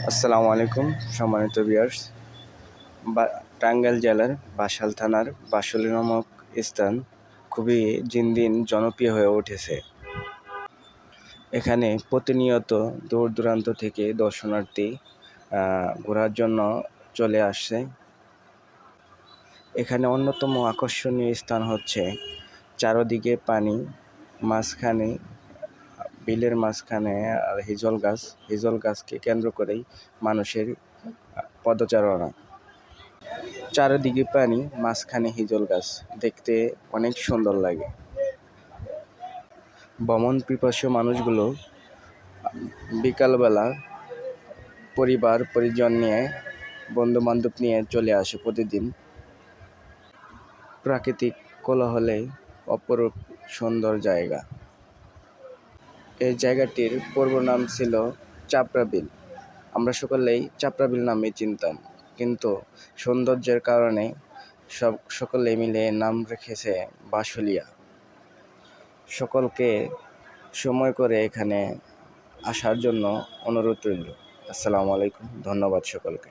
আসসালামু আলাইকুম সম্মানিত ভিউয়ার্স। টাঙ্গাইল জেলার বাসাল থানার বাসলী নামক স্থান খুবই দিন দিন জনপ্রিয় হয়ে উঠেছে। এখানে প্রতিনিয়ত দূর দূরান্ত থেকে দর্শনার্থী ঘোরার জন্য চলে আসছে। এখানে অন্যতম আকর্ষণীয় স্থান হচ্ছে চারদিকে পানি, মাঝখানে বিলের মাঝখানে আর হিজল গাছকে কেন্দ্র করেই মানুষের পদচারণা। চারিদিকে পানি, মাঝখানে হিজল গাছ, দেখতে অনেক সুন্দর লাগে। ভ্রমণ পিপাসু মানুষগুলো বিকালবেলা পরিবার পরিজন নিয়ে, বন্ধু বান্ধব নিয়ে চলে আসে প্রতিদিন। প্রাকৃতিক কোলাহলে অপরূপ সুন্দর জায়গা। এই জায়গাটির পূর্ব নাম ছিল চাপড়া বিল। আমরা সকলেই চাপড়া বিল নামে চিনতাম, কিন্তু সৌন্দর্যের কারণে সকলে মিলে নাম রেখেছে বাসলিয়া। সকলকে সময় করে এখানে আসার জন্য অনুরোধ রইল। আসসালামু আলাইকুম, ধন্যবাদ সকলকে।